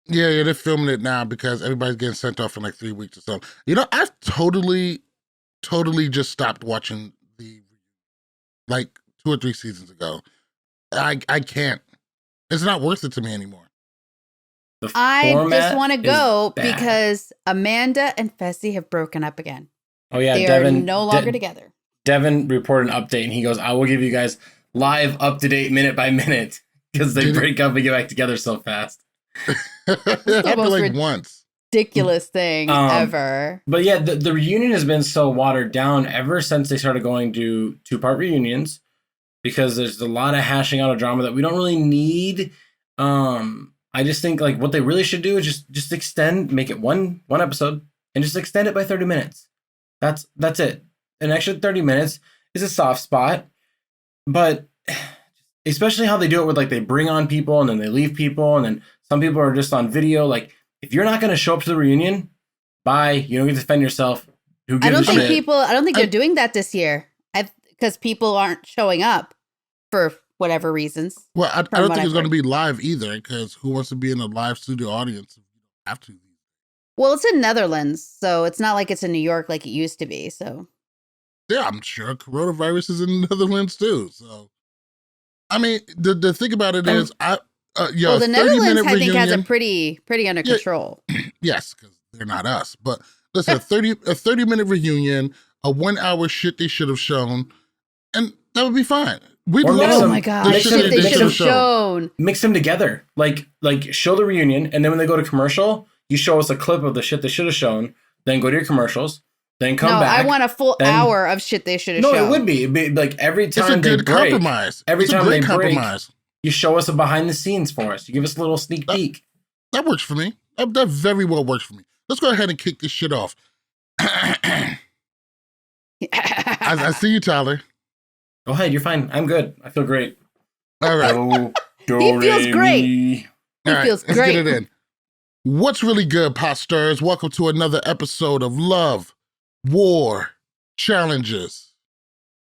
Yeah, they're filming it now because everybody's getting sent off in like 3 weeks or so. I've totally just stopped watching the like 2 or 3 seasons ago. I can't. It's not worth it to me anymore. The I just format want to is go bad. because Amanda and Fessy have broken up again. Oh yeah, They are no longer together. Devin reported an update and he goes, I will give you guys live up to date minute by minute because they break up and get back together so fast. It happened like once. Ridiculous thing ever. But yeah, the reunion has been so watered down ever since they started going to 2-part reunions because there's a lot of hashing out of drama that we don't really need. I just think like what they really should do is just extend, make it one episode and just extend it by 30 minutes. That's it. An extra 30 minutes is a soft spot, but especially how they do it with like they bring on people and then they leave people and then some people are just on video. Like if you're not going to show up to the reunion, bye. You don't get to defend yourself. Who gives I don't a shit? I don't think they're doing that this year because people aren't showing up for whatever reasons. Well, I don't think it's going to be live either because who wants to be in a live studio audience if you don't have to? Well, it's in Netherlands, so it's not like it's in New York like it used to be. So yeah, I'm sure coronavirus is in the Netherlands too. So I mean, the thing about it is, the Netherlands I think has a pretty under control. Yes, because they're not us. But listen, a 30-minute reunion, a 1 hour shit they should have shown, and that would be fine. Oh my god, the shit they should have shown. Mix them together, like show the reunion, and then when they go to commercial, you show us a clip of the shit they should have shown. Then go to your commercials. Then come back. I want a full hour of shit they should have shown. No, it would be. It'd be like every time it's a good compromise. Every time they break, you show us a behind the scenes for us. You give us a little sneak peek. That works for me. That very well works for me. Let's go ahead and kick this shit off. I see you, Tyler. Go ahead. You're fine. I'm good. I feel great. All right. He feels great. He feels great. Let's get it in. What's really good, Posters? Welcome to another episode of Love, War, Challenges.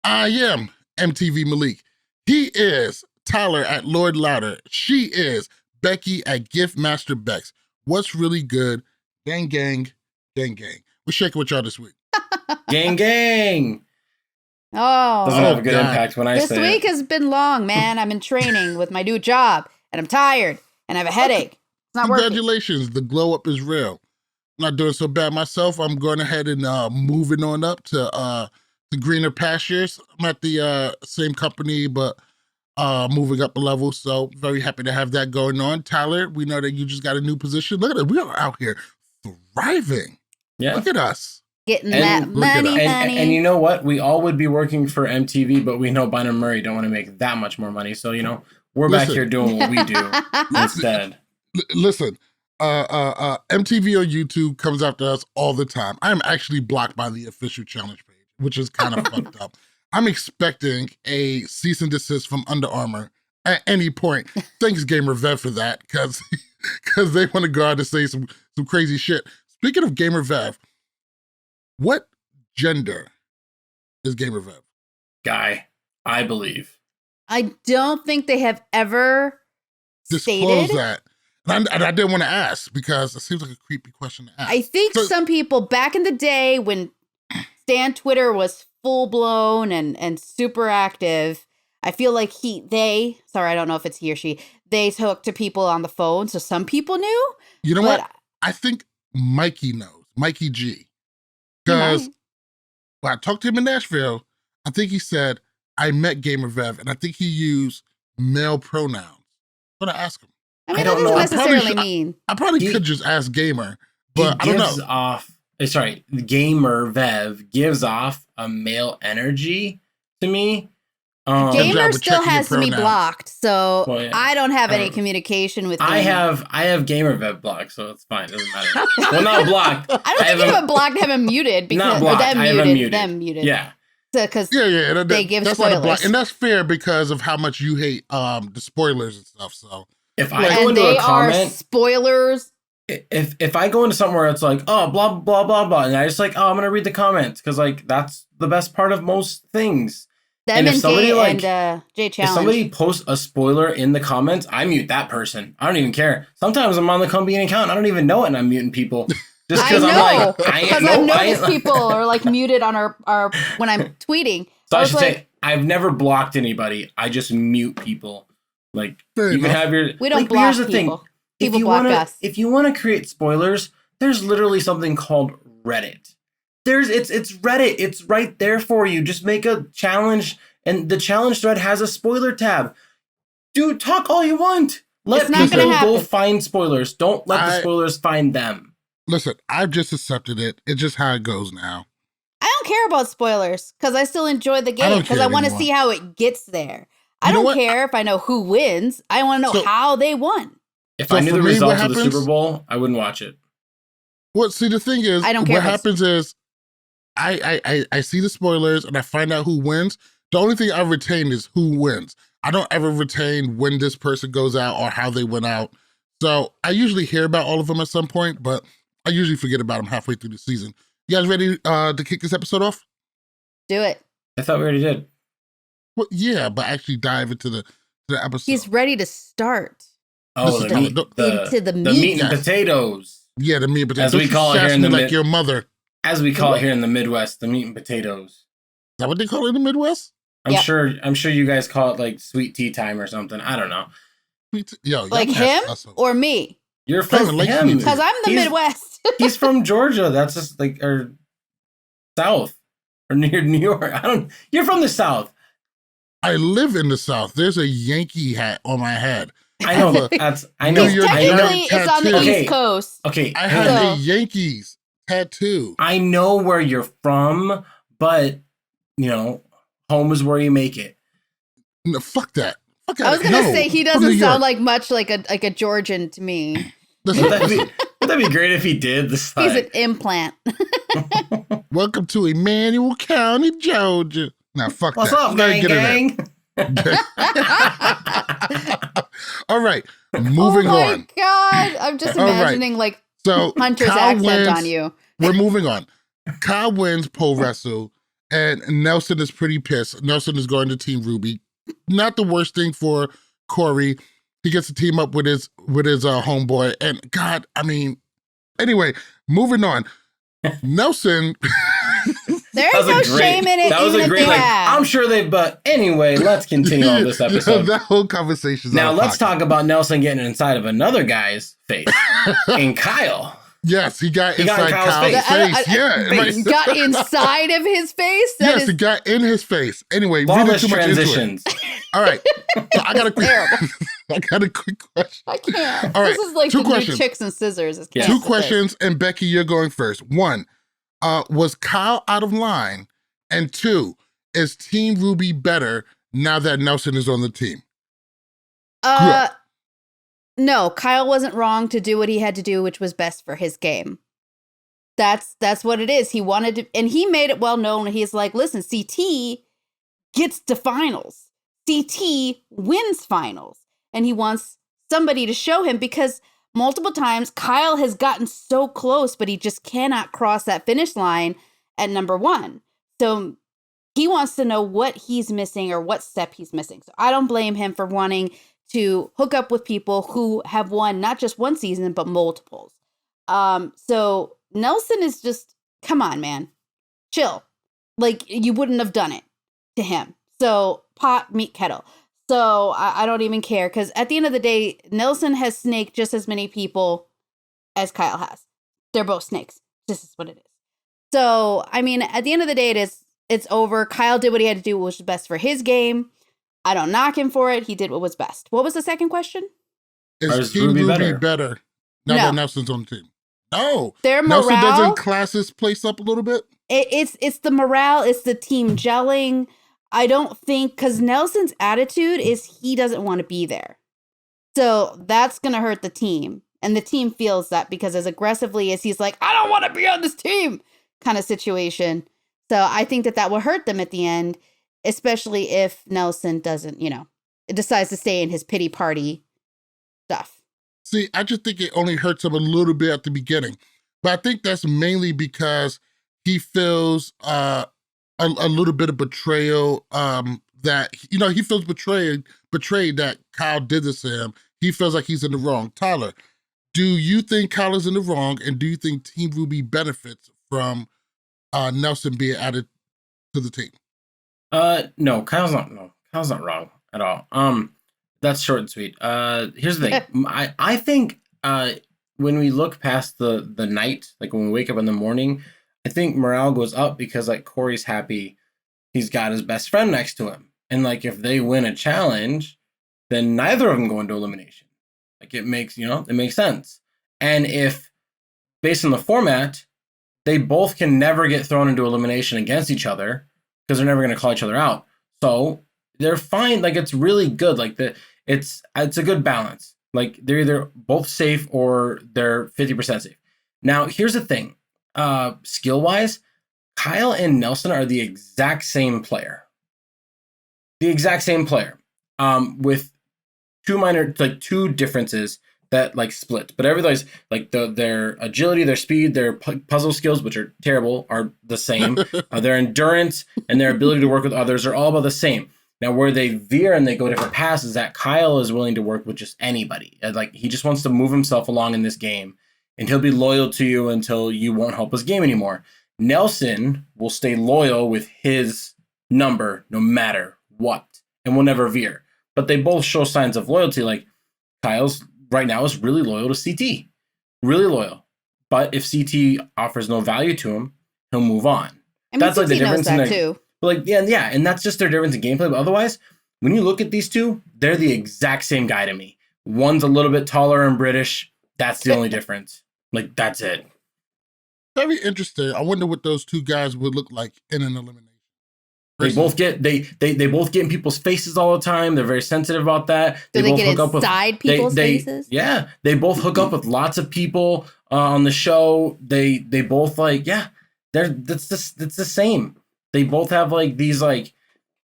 I am MTV Malik. He is Tyler at Lord Louder. She is Becky at Gift Master Bex. What's really good? Gang, gang, gang, gang. We're shaking with y'all this week. Gang, gang. Oh. Doesn't have a good impact when I say it. This week has been long, man. I'm in training with my new job, and I'm tired, and I have a headache. It's not working. Congratulations. The glow up is real. I'm not doing so bad myself. I'm going ahead and moving on up to the greener pastures. I'm at the same company, but moving up a level. So very happy to have that going on. Tyler, we know that you just got a new position. Look at it. We are out here thriving. Yeah. Look at us. Getting that money, honey. And you know what? We all would be working for MTV, but we know Bynum Murray don't want to make that much more money. So, we're back here doing what we do instead. Listen, MTV on YouTube comes after us all the time. I am actually blocked by the official challenge page, which is kind of fucked up. I'm expecting a cease and desist from Under Armour at any point. Thanks, Gamer Vev, for that, because they want to go out and say some crazy shit. Speaking of Gamer Vev, what gender is Gamer Vev? Guy, I believe. I don't think they have ever disclosed stated that. And I didn't want to ask because it seems like a creepy question to ask. I think some people back in the day when Stan Twitter was full blown and super active, I feel like sorry, I don't know if it's he or she, they talk to people on the phone. So some people knew. You know what? I think Mikey knows. Mikey G. Because when I talked to him in Nashville, I think he said, I met Gamer Vev, and I think he used male pronouns. I'm going to ask him. I mean, that doesn't necessarily mean. I probably could just ask Gamer, but I don't know. Gamer Vev gives off a male energy to me. Gamer still has to be blocked, so I don't have any communication with him. I have Gamer Vev blocked, so it's fine. It doesn't matter. Well, not blocked. I don't think you have him blocked, have him muted. Because, not blocked. I have him muted. Them muted. Yeah. Because they give that's spoilers. Not and that's fair because of how much you hate the spoilers and stuff. So if I go into a comment, spoilers. If I go into somewhere it's like, oh, blah, blah, blah, blah, and I just like, oh, I'm going to read the comments because like that's the best part of most things. Them And and, if somebody, Jay if Challenge. somebody posts a spoiler in the comments, I mute that person. I don't even care. Sometimes I'm on the Convene account. I don't even know it, and I'm muting people just I because I'm know, like, I ain't because no, I've I noticed ain't. people are like muted on our when I'm tweeting. So I was should like, say I've never blocked anybody. I just mute people. Like Fair you can enough. have your. we don't like, block here's the people. thing. People block us. If you want to create spoilers, there's literally something called Reddit. It's Reddit. It's right there for you. Just make a challenge, and the challenge thread has a spoiler tab. Dude, talk all you want. Let It's not people gonna go happen. find spoilers. Don't let the spoilers find them. Listen, I've just accepted it. It's just how it goes now. I don't care about spoilers because I still enjoy the I game don't because care I want to anymore. see how it gets there. I You know don't what? care if I know who wins. I want to know So- how they won. If So I knew for the me, what results of the happens- Super Bowl, I wouldn't watch it. Well, see, the thing is, I don't care what if it's- happens is I see the spoilers and I find out who wins. The only thing I retain is who wins. I don't ever retain when this person goes out or how they went out. So I usually hear about all of them at some point, but I usually forget about them halfway through the season. You guys ready to kick this episode off? Do it. I thought we already did. Well, yeah, but actually dive into the episode. He's ready to start. Oh, This the is meat, into the the meat. meat and Yes. potatoes, Yeah, the meat and potatoes. As we call it here in the like mid- your mother. Is as we call it here in the Midwest, the meat and potatoes. that what they call it in the Midwest? I'm Yep. sure you guys call it like sweet tea time or something. I don't know. Yo, y'all Like mess him us up. or me? You're Kinda from like him. sweet tea. Because I'm the He's- Midwest. He's from Georgia. That's just like or South or near New York. You're from the South. I live in the South. There's a Yankee hat on my head. I know. Look, I know. New York I know. Technically, it's on the tattoo. Okay. East Coast. Okay. I have So- a Yankees tattoo. I know where you're from, but home is where you make it. No, fuck that. Fuck I was that. gonna No, say he from doesn't New sound York. like much like a Georgian to me. Listen, Wouldn't that be great if he did? This He's an like, implant. welcome to Emmanuel County, Georgia. Now, fuck what's that. up, I'm not gang, getting gang? that. All right, moving oh my on. God. I'm just All right. imagining like So Hunter's Kyle accent wins. on you. We're moving on. Kyle wins pole wrestle, and Nelson is pretty pissed. Nelson is going to Team Ruby. Not the worst thing for Corey. He gets to team up with his homeboy, and God, I mean, anyway, moving on. Nelson. There's That was no a great- shame in it, That was even a if great, they like, have. I'm sure they, but anyway, let's continue on this episode. That whole conversation. Now, let's talk about Nelson getting inside of another guy's face. And Kyle. Yes, he got He got in inside Kyle's Kyle's face. face. Yeah, He got inside of his face? That yes, is he got in his face. Anyway, reading Flawless too much transitions. into it. All right, so I got a quick. terrible. I got a quick question. I can't. All right, This is like two the questions. new Chicks and Scissors. It's Yeah. Two can't fit. questions, and Becky, you're going first. One, was Kyle out of line? And two, is Team Ruby better now that Nelson is on the team? No, Kyle wasn't wrong to do what he had to do, which was best for his game. That's what it is. He wanted to, and he made it well known. He's like, listen, CT gets to finals. CT wins finals. And he wants somebody to show him because multiple times Kyle has gotten so close, but he just cannot cross that finish line at number one. So he wants to know what he's missing or what step he's missing. So I don't blame him for wanting to hook up with people who have won not just one season, but multiples. So Nelson is just, come on, man, chill. Like you wouldn't have done it to him. So pot, meet, kettle. So I don't even care because at the end of the day, Nelson has snaked just as many people as Kyle has. They're both snakes. This is what it is. So, I mean, at the end of the day, it's over. Kyle did what he had to do, which was best for his game. I don't knock him for it. He did what was best. What was the second question? Is Or is Team Ruby Ruby better? better now No. that Nelson's on the team? No. Their Nelson morale, doesn't class his place up a little bit? it's the morale, it's the team gelling. I don't think, because Nelson's attitude is he doesn't want to be there. So that's going to hurt the team. And the team feels that because as aggressively as he's like, I don't want to be on this team kind of situation. So I think that will hurt them at the end, especially if Nelson doesn't, decides to stay in his pity party stuff. See, I just think it only hurts him a little bit at the beginning. But I think that's mainly because he feels a little bit of betrayal, that, you know, he feels betrayed that Kyle did this to him. He feels like he's in the wrong. Tyler, do you think Kyle is in the wrong, and do you think Team Ruby benefits from Nelson being added to the team? No, Kyle's not wrong at all. That's short and sweet. Here's the thing. I think when we look past the night, like when we wake up in the morning, I think morale goes up because like Corey's happy he's got his best friend next to him. And like if they win a challenge, then neither of them go into elimination. Like it makes sense. And if based on the format, they both can never get thrown into elimination against each other because they're never going to call each other out. So they're fine. Like it's really good. Like it's a good balance. Like they're either both safe or they're 50% safe. Now here's the thing. Skill wise, Kyle and Nelson are the exact same player. With two differences that like split. But everybody's like their agility, their speed, their puzzle skills, which are terrible, are the same. Their endurance and their ability to work with others are all about the same. Now, where they veer and they go different paths is that Kyle is willing to work with just anybody. Like he just wants to move himself along in this game, and he'll be loyal to you until you won't help his game anymore. Nelson will stay loyal with his number no matter what, and will never veer. But they both show signs of loyalty. Like Kyle's right now is really loyal to CT, really loyal. But if CT offers no value to him, he'll move on. I mean, that's CT like the difference knows that in their, too. but like yeah, and that's just their difference in gameplay. But otherwise, when you look at these two, they're the exact same guy to me. One's a little bit taller and British. That's the only difference. Like that's it. Very interesting. I wonder what those two guys would look like in an elimination. They both get they both get in people's faces all the time. They're very sensitive about that. Do they both get inside people's faces? Yeah, they both hook up with lots of people on the show. They both like that's the same. They both have like these like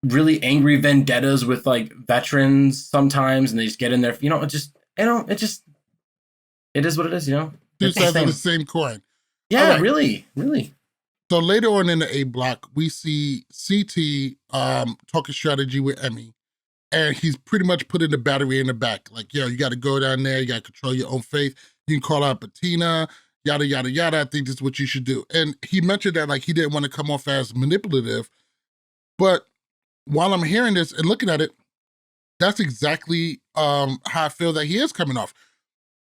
really angry vendettas with like veterans sometimes, and they just get in there. You know, it is what it is. You know, Two it's sides of the same coin. Yeah, right. really. So later on in the A block, we see CT talking strategy with Emmy, and he's pretty much putting the battery in the back. Like, yo, you got to go down there, you got to control your own fate. You can call out Bettina, yada, yada, yada. I think this is what you should do. And he mentioned that like he didn't want to come off as manipulative. But while I'm hearing this and looking at it, that's exactly how I feel that he is coming off.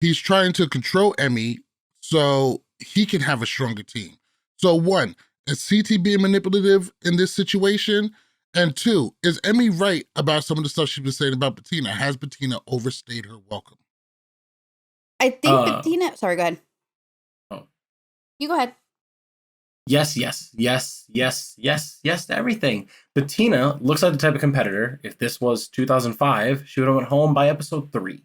He's trying to control Emmy so he can have a stronger team. So one, is CT being manipulative in this situation? And two, is Emmy right about some of the stuff she's been saying about Bettina? Has Bettina overstayed her welcome? I think Bettina... Sorry, go ahead. Oh. You go ahead. Yes to everything. Bettina looks like the type of competitor, if this was 2005, she would have went home by episode 3.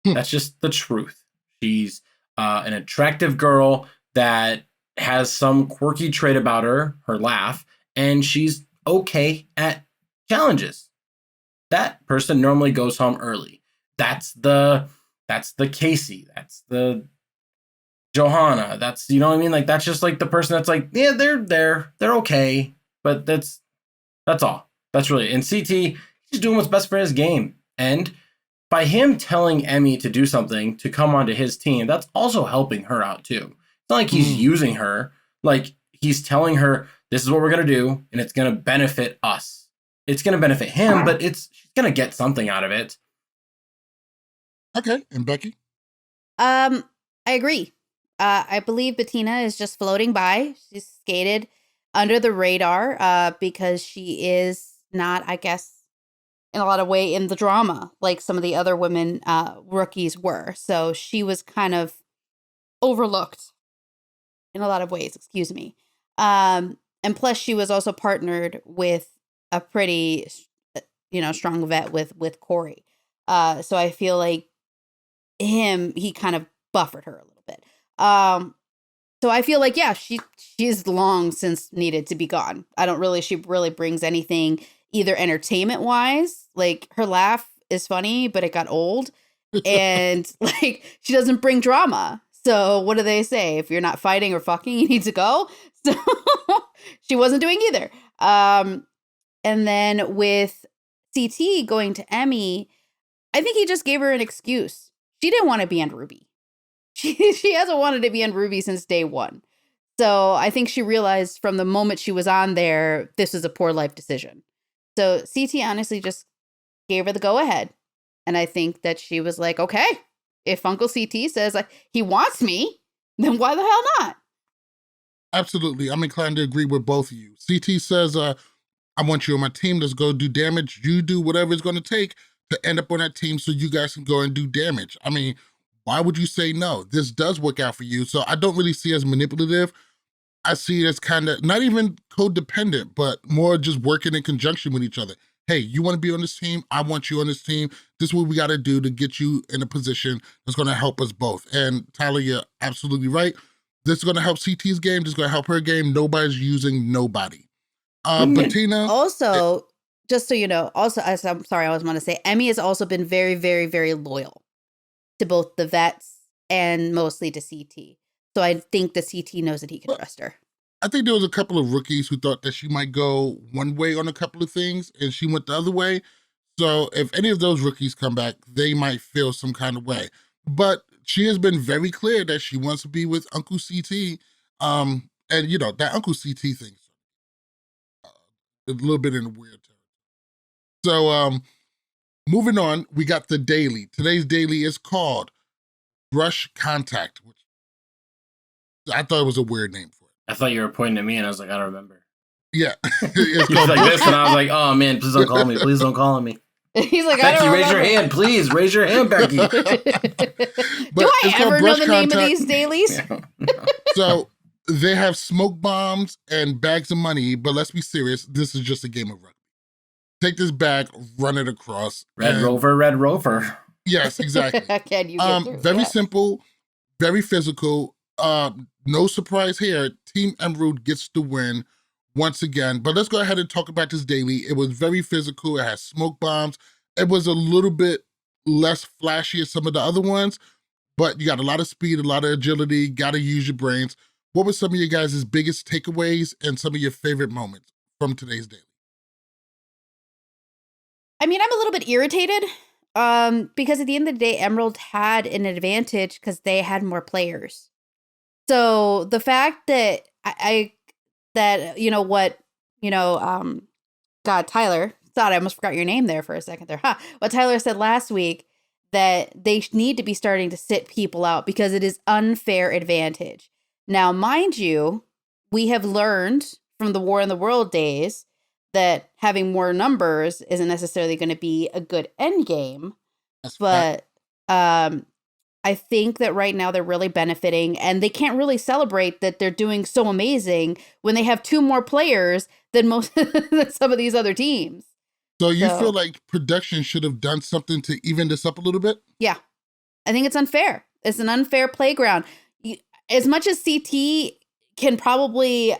That's just the truth. She's an attractive girl that has some quirky trait about her laugh, and she's okay at challenges. That person normally goes home early. That's the Casey. That's the Johanna. That's, you know what I mean? Like that's just like the person that's like, yeah, they're okay, but that's all. That's really, and CT, he's doing what's best for his game. And by him telling Emmy to do something to come onto his team, that's also helping her out too. It's not like he's using her. Like he's telling her, this is what we're going to do, and it's going to benefit us. It's going to benefit him, but she's going to get something out of it. Okay. And Becky? I agree. I believe Bettina is just floating by. She's skated under the radar because she is not, I guess, in a lot of way in the drama like some of the other women rookies were. So she was kind of overlooked in a lot of ways, excuse me. And plus she was also partnered with a pretty, strong vet with Corey. So I feel like he kind of buffered her a little bit. So I feel like, yeah, she's long since needed to be gone. She really brings anything either entertainment wise, like her laugh is funny, but it got old, and like she doesn't bring drama. So what do they say? If you're not fighting or fucking, you need to go. So she wasn't doing either. And then with CT going to Emmy, I think he just gave her an excuse. She didn't want to be on Ruby. She hasn't wanted to be on Ruby since day one. So I think she realized from the moment she was on there, this was a poor life decision. So CT honestly just gave her the go ahead. And I think that she was like, okay, if Uncle CT says he wants me, then why the hell not? Absolutely. I'm inclined to agree with both of you. CT says, I want you on my team. Let's go do damage. You do whatever it's going to take to end up on that team so you guys can go and do damage. I mean, why would you say no? This does work out for you. So I don't really see it as manipulative. I see it as kind of not even codependent, but more just working in conjunction with each other. Hey, you want to be on this team? I want you on this team. This is what we got to do to get you in a position that's going to help us both. And Tyler, you're absolutely right. This is going to help CT's game. This is going to help her game. Nobody's using nobody. Bettina. Also, just so you know, also, I'm sorry, I was going to say, Emmy has also been very, very, very loyal to both the vets and mostly to CT. So I think the CT knows that he can trust her. I think there was a couple of rookies who thought that she might go one way on a couple of things and she went the other way. So if any of those rookies come back, they might feel some kind of way. But she has been very clear that she wants to be with Uncle CT. And you know, that Uncle CT thing, a little bit in the weird territory. So moving on, we got the daily. Today's daily is called Brush Contact, which I thought it was a weird name for it. I thought you were pointing at me, and I was like, I don't remember. Yeah. It's called like this, and I was like, oh man, please don't call me. Please don't call me. He's like, Becky, I don't raise remember. your hand, please. Raise your hand, Becky. Do I ever know the name of these dailies? So they have smoke bombs and bags of money, but let's be serious. This is just a game of rugby. Take this bag, run it across. Red Rover. Yes, exactly. Can you get through? Very Yeah. simple, very physical. No surprise here. Team Emerald gets the win once again. But let's go ahead and talk about this daily. It was very physical. It has smoke bombs. It was a little bit less flashy as some of the other ones, but you got a lot of speed, a lot of agility, got to use your brains. What were some of your guys' biggest takeaways and some of your favorite moments from today's daily? I mean, I'm a little bit irritated because at the end of the day, Emerald had an advantage because they had more players. So the fact that Tyler, thought I almost forgot your name there for a second there. What Tyler said last week, that they need to be starting to sit people out because it is unfair advantage. Now, mind you, we have learned from the War in the World days that having more numbers isn't necessarily going to be a good end game. But I think that right now they're really benefiting, and they can't really celebrate that they're doing so amazing when they have two more players than than some of these other teams. So you feel like production should have done something to even this up a little bit? Yeah. I think it's unfair. It's an unfair playground. As much as CT can probably,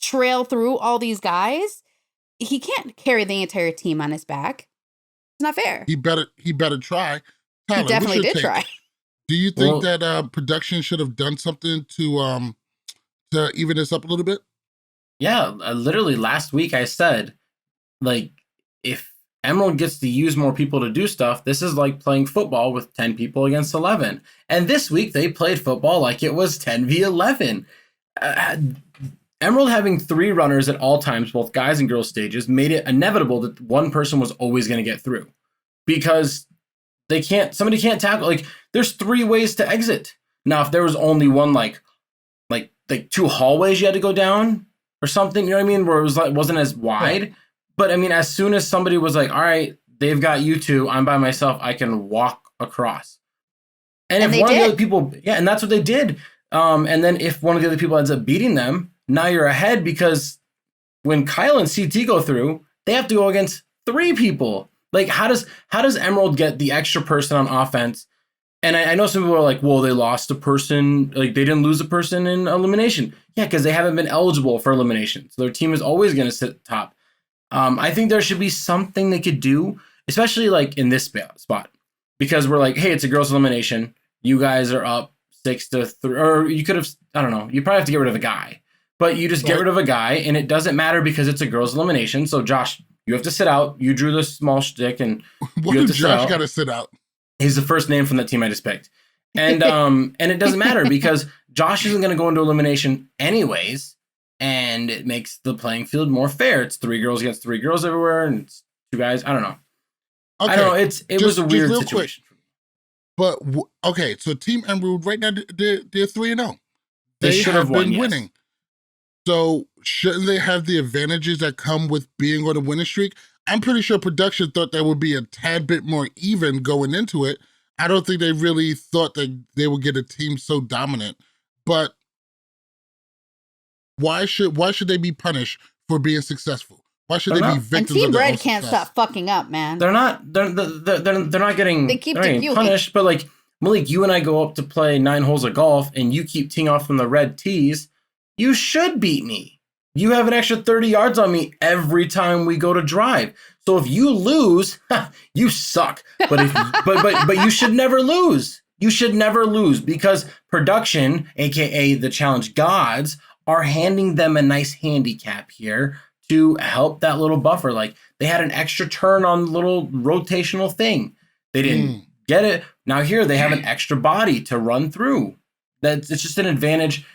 trail through all these guys, he can't carry the entire team on his back. It's not fair. He better try. Tyler, he definitely did try. Do you think that production should have done something to even this up a little bit? Yeah, literally last week I said, like, if Emerald gets to use more people to do stuff, this is like playing football with 10 people against 11. And this week they played football like it was 10v11. Emerald having 3 runners at all times, both guys and girls stages, made it inevitable that one person was always going to get through, because somebody can't tackle. Like, there's 3 ways to exit. Now, if there was only one, like 2 hallways you had to go down or something, you know what I mean? Where it was wasn't as wide. Right. But I mean, as soon as somebody was like, all right, they've got you 2, I'm by myself, I can walk across. And if one of the other people, and that's what they did. And then if one of the other people ends up beating them, now you're ahead, because when Kyle and CT go through, they have to go against 3 people. Like, how does Emerald get the extra person on offense? And I know some people are like, well, they lost a person, like they didn't lose a person in elimination. Yeah, because they haven't been eligible for elimination. So their team is always going to sit at the top. I think there should be something they could do, especially like in this spot, because we're like, hey, it's a girls' elimination. You guys are up 6-3, or you could have, I don't know, you probably have to get rid of a guy. But you just get rid of a guy, and it doesn't matter because it's a girls' elimination. So Josh, you have to sit out. You drew the small shtick, and what you have does to Josh got to sit out? He's the first name from that team I just picked, and and it doesn't matter because Josh isn't going to go into elimination anyways, and it makes the playing field more fair. It's 3 girls against 3 girls everywhere, and it's 2 guys. I don't know. Okay. I don't know. It was a weird situation. But okay, so Team Emerald right now they're 3-0. They should have won, been winning. So shouldn't they have the advantages that come with being on a winning streak? I'm pretty sure production thought that would be a tad bit more even going into it. I don't think they really thought that they would get a team so dominant. But why should they be punished for being successful? Why should they be victims and Team of their Red own can't success? stop fucking up, man. They're not getting They keep getting punished, but like Malik, you and I go up to play 9 holes of golf and you keep teeing off from the red tees, you should beat me. You have an extra 30 yards on me every time we go to drive. So if you lose, you suck. But if but you should never lose. You should never lose because production, aka the challenge gods, are handing them a nice handicap here to help that little buffer. Like they had an extra turn on the little rotational thing. They didn't get it. Now here they have an extra body to run through. It's just an advantage.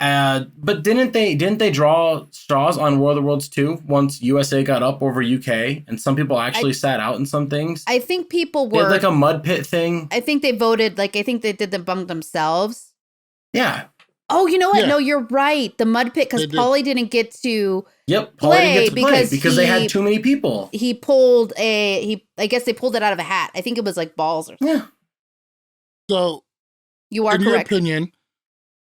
But didn't they draw straws on War of the Worlds too? Once USA got up over UK, and some people actually sat out in some things. I think people They were had like a mud pit thing. I think they voted I think they did the bump themselves. Yeah. Oh, you know what? Yeah. No, you're right. The mud pit because Paulie didn't get to. Yep. Paulie play didn't get to play because they had he- too many people. He pulled I guess they pulled it out of a hat. I think it was like balls or something. Yeah. So You are in your correct. opinion,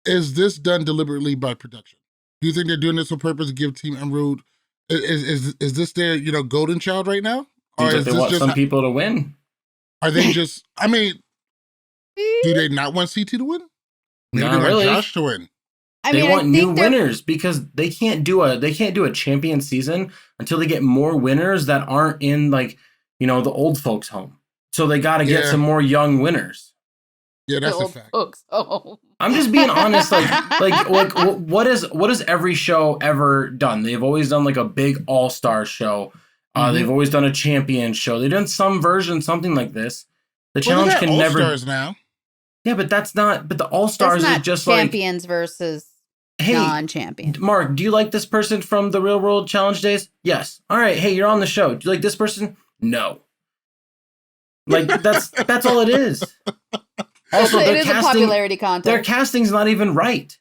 is this done deliberately by production? Do you think they're doing this on purpose to give Team Emerald? Is this their golden child right now, or Seems like is they this want just? some people to win. Are they just? I mean, do they not want CT to win? Maybe Not they want really. Josh to win. I They mean, want I new think they're- winners because they can't do a champion season until they get more winners that aren't in the old folks home. So they got to get some more young winners. Yeah, that's a old fact. folks. Oh. I'm just being honest. What has every show ever done? They've always done like a big all-star show. They've always done a champion show. They've done some version, something like this. The challenge can never. All-stars now. Yeah, but that's not. But the all-stars That's is not just champions versus hey, non-champions. Mark, do you like this person from the Real World Challenge days? Yes. All right. Hey, you're on the show. Do you like this person? No. Like that's all it is. Also, it is a popularity contest. Their casting's not even right.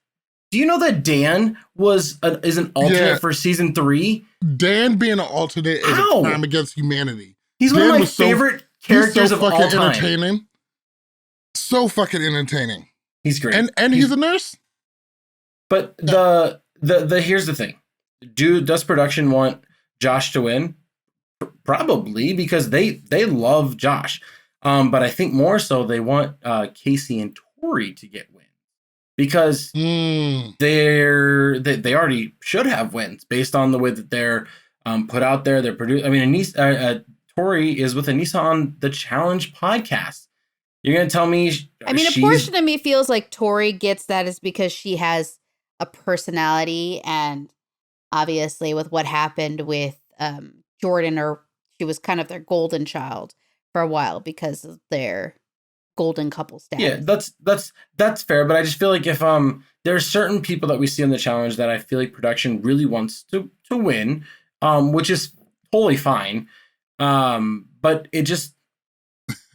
Do you know that Dan is an alternate for season 3? Dan being an alternate is a crime against humanity. He's Dan one of my was favorite characters of all time. Entertaining. So fucking entertaining. He's great. And he's a nurse. But the here's the thing. Does production want Josh to win? Probably, because they love Josh. But I think more so they want Casey and Tori to get wins because they already should have wins based on the way that they're put out there. They're produced. I mean, Tori is with Anissa on the Challenge podcast. You're gonna tell me? I mean, a portion of me feels like Tori gets that is because she has a personality, and obviously with what happened with Jordan, or she was kind of their golden child for a while because of their golden couple status. Yeah, that's fair. But I just feel like if there are certain people that we see on the challenge that I feel like production really wants to win, which is totally fine. But it just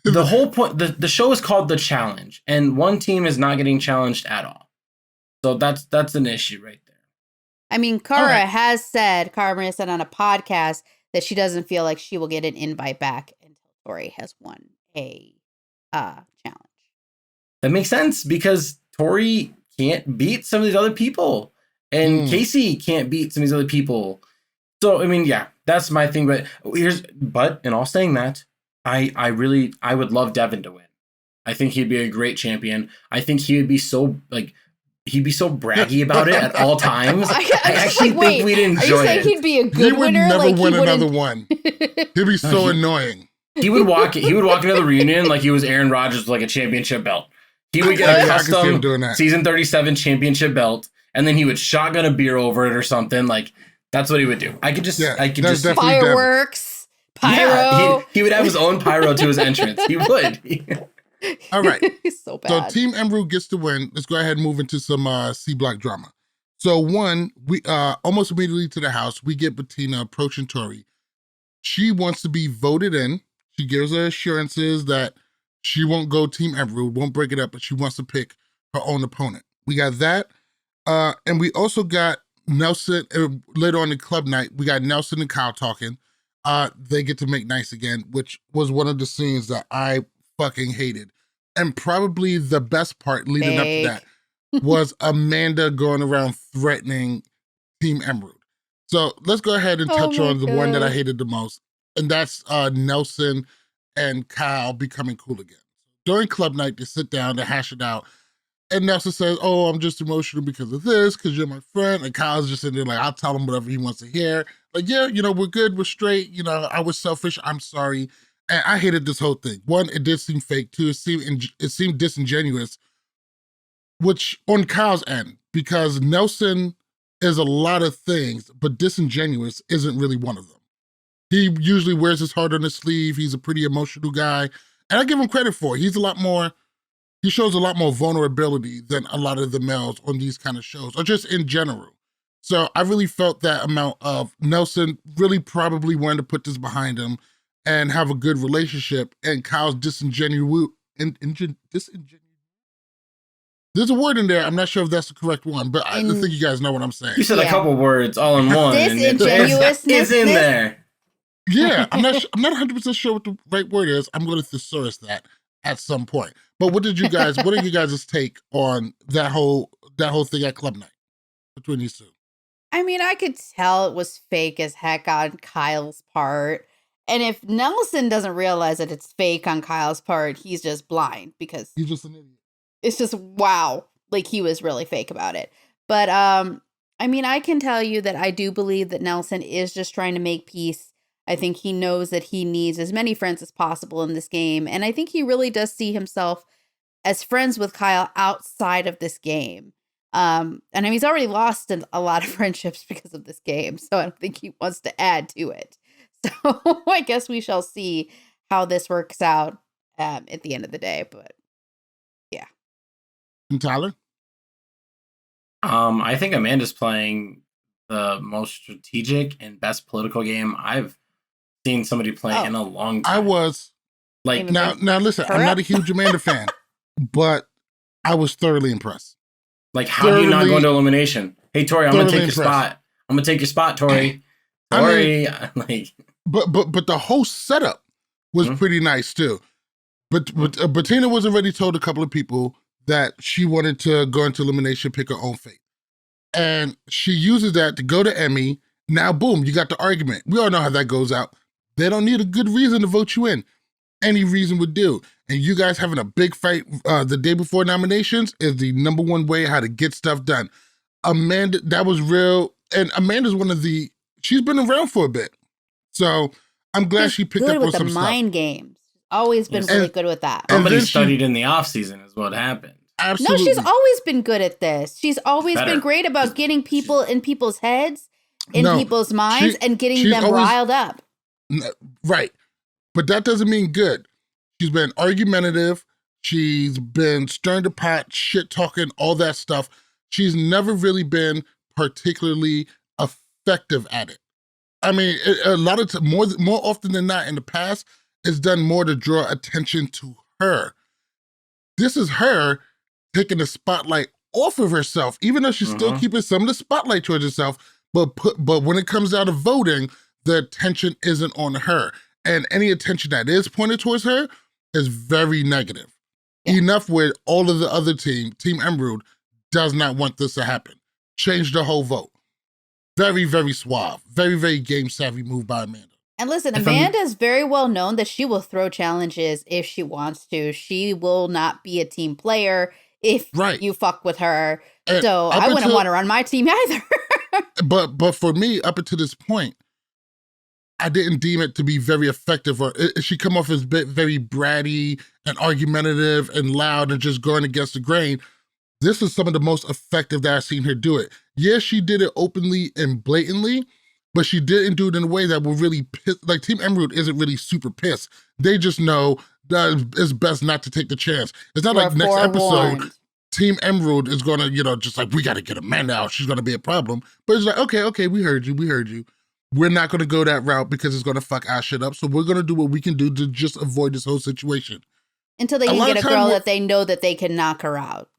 the whole point the show is called The Challenge, and one team is not getting challenged at all. So that's an issue right there. I mean, Cara Maria said on a podcast that she doesn't feel like she will get an invite back until Tori has won a challenge. That makes sense because Tori can't beat some of these other people, and Casey can't beat some of these other people. So I mean, yeah, that's my thing. But in all saying that, I would love Devin to win. I think he'd be a great champion. I think he would be so he'd be so braggy about it at all times. I actually think we'd enjoy it. Are you saying he'd be a good winner? He would never win another one. He'd be so annoying. He would walk into the reunion like he was Aaron Rodgers with like a championship belt. He would get a custom season 37 championship belt, and then he would shotgun a beer over it or something. Like that's what he would do. I could just fireworks, pyro. Yeah, he would have his own pyro to his entrance. He would. All right. He's so bad. So Team Emerald gets the win. Let's go ahead and move into some C Block drama. So we almost immediately to the house, we get Bettina approaching Tori. She wants to be voted in. She gives her assurances that she won't go Team Emerald, won't break it up, but she wants to pick her own opponent. We got that. And we also got Nelson, later on in club night, we got Nelson and Kyle talking. They get to make nice again, which was one of the scenes that I fucking hated. And probably the best part leading up to that was Amanda going around threatening Team Emerald. So let's go ahead and touch on the one that I hated the most. And that's Nelson and Kyle becoming cool again. During club night, they sit down, they hash it out. And Nelson says, oh, I'm just emotional because of this, because you're my friend. And Kyle's just sitting there like, I'll tell him whatever he wants to hear. Like, yeah, we're good, we're straight. I was selfish, I'm sorry. And I hated this whole thing. One, it did seem fake. Two, it seemed disingenuous, which on Kyle's end, because Nelson is a lot of things, but disingenuous isn't really one of them. He usually wears his heart on his sleeve. He's a pretty emotional guy. And I give him credit for it. He shows a lot more vulnerability than a lot of the males on these kind of shows, or just in general. So I really felt that amount of Nelson really probably wanted to put this behind him and have a good relationship, and Kyle's disingenuous. There's a word in there, I'm not sure if that's the correct one, but I think you guys know what I'm saying. You said a couple words all in one. Disingenuousness is in there. Yeah, I'm not 100% sure what the right word is. I'm going to thesaurus that at some point. But what are you guys' take on that whole thing at club night between these two? I mean, I could tell it was fake as heck on Kyle's part. And if Nelson doesn't realize that it's fake on Kyle's part, he's just blind, because he's just an idiot. It's just, wow, like he was really fake about it. But I mean, I can tell you that I do believe that Nelson is just trying to make peace. I think he knows that he needs as many friends as possible in this game. And I think he really does see himself as friends with Kyle outside of this game. And I mean, he's already lost a lot of friendships because of this game. So I don't think he wants to add to it. So I guess we shall see how this works out at the end of the day. But yeah. And Tyler? I think Amanda's playing the most strategic and best political game I've seen somebody play in a long time. I was. Like, now listen, I'm not a huge Amanda fan, but I was thoroughly impressed. Like, how do you not go into elimination? Hey, Tori, I'm going to take your spot. I'm going to take your spot, Tori. Tori, But the whole setup was pretty nice too. But Bettina was already told a couple of people that she wanted to go into elimination, pick her own fate. And she uses that to go to Emmy. Now, boom, you got the argument. We all know how that goes out. They don't need a good reason to vote you in. Any reason would do. And you guys having a big fight the day before nominations is the number one way how to get stuff done. Amanda, that was real. And Amanda's she's been around for a bit. So I'm glad she picked up on some stuff. Good with the mind games. Always been really good with that. Somebody studied in the off season is what happened. Absolutely. No, she's always been good at this. She's always been great about getting people in people's heads, people's minds, and getting them riled up. Right. But that doesn't mean good. She's been argumentative. She's been stirring the pot, shit talking, all that stuff. She's never really been particularly effective at it. I mean, a lot of more often than not in the past, it's done more to draw attention to her. This is her taking the spotlight off of herself, even though she's still keeping some of the spotlight towards herself. But when it comes out of voting, the attention isn't on her. And any attention that is pointed towards her is very negative. Yeah. Enough where all of the other Team Emerald, does not want this to happen. Change the whole vote. Very, very suave. Very, very game savvy move by Amanda. And listen, Amanda is very well known that she will throw challenges if she wants to. She will not be a team player if you fuck with her. And so I wouldn't want her on my team either. But for me, up until this point, I didn't deem it to be very effective. Or she come off as very bratty and argumentative and loud and just going against the grain. this is some of the most effective that I've seen her do it. Yes, she did it openly and blatantly, but she didn't do it in a way that will really piss, like Team Emerald isn't really super pissed. They just know that it's best not to take the chance. It's not like next episode, Team Emerald is gonna, just like, we gotta get Amanda out, she's gonna be a problem. But it's like, okay, we heard you. We're not gonna go that route because it's gonna fuck our shit up. So we're gonna do what we can do to just avoid this whole situation. Until they can get a girl that they know that they can knock her out.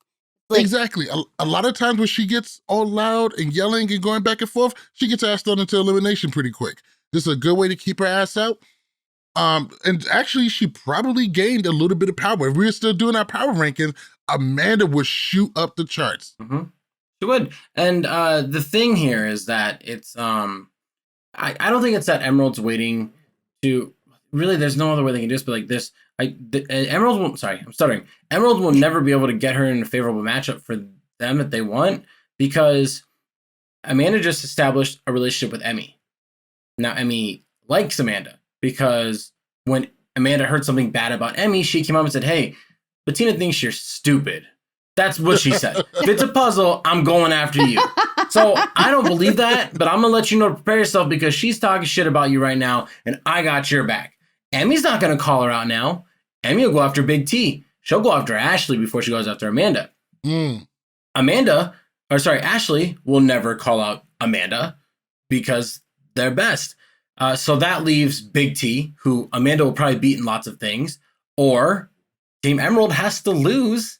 Like, exactly. A lot of times when she gets all loud and yelling and going back and forth, she gets asked on into elimination pretty quick. This is a good way to keep her ass out. And actually, she probably gained a little bit of power. If we were still doing our power rankings, Amanda would shoot up the charts. Mm-hmm. She would. And the thing here is that it's, I don't think it's that Emerald's waiting to, really, there's no other way they can do this, but like this, Emerald will never be able to get her in a favorable matchup for them that they want, because Amanda just established a relationship with Emmy. Now Emmy likes Amanda because when Amanda heard something bad about Emmy, she came up and said, "Hey, Bettina thinks you're stupid." That's what she said. If it's a puzzle, I'm going after you. So I don't believe that, but I'm gonna let you know to prepare yourself, because she's talking shit about you right now, and I got your back. Emmy's not going to call her out now. Emmy will go after Big T. She'll go after Ashley before she goes after Amanda. Ashley will never call out Amanda because they're best. So that leaves Big T, who Amanda will probably beat in lots of things, or Team Emerald has to lose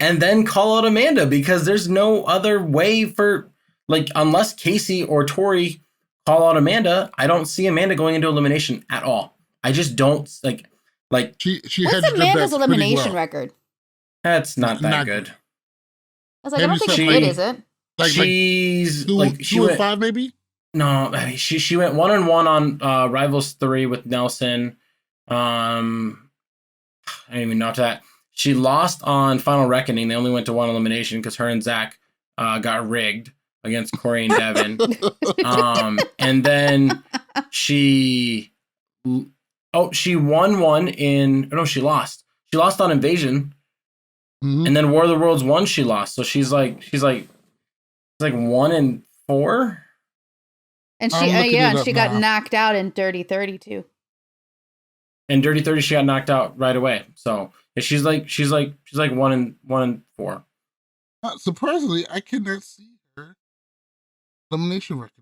and then call out Amanda, because there's no other way for, like, unless Casey or Tori call out Amanda, I don't see Amanda going into elimination at all. I just don't like she what's Amanda's elimination record? That's not that good. I was like, I don't think it's good, is it? She's two and 5 maybe? No, she went 1-1 on Rivals 3 with Nelson. I don't even know after that. She lost on Final Reckoning. They only went to one elimination because her and Zach got rigged against Corey and Devin. And then she won one she lost. She lost on Invasion. Mm-hmm. And then War of the Worlds 1 she lost. So she's like 1-4. And she got knocked out in Dirty 30 too. In Dirty 30 she got knocked out right away. So she's like 1-4. Surprisingly, I cannot see her elimination record.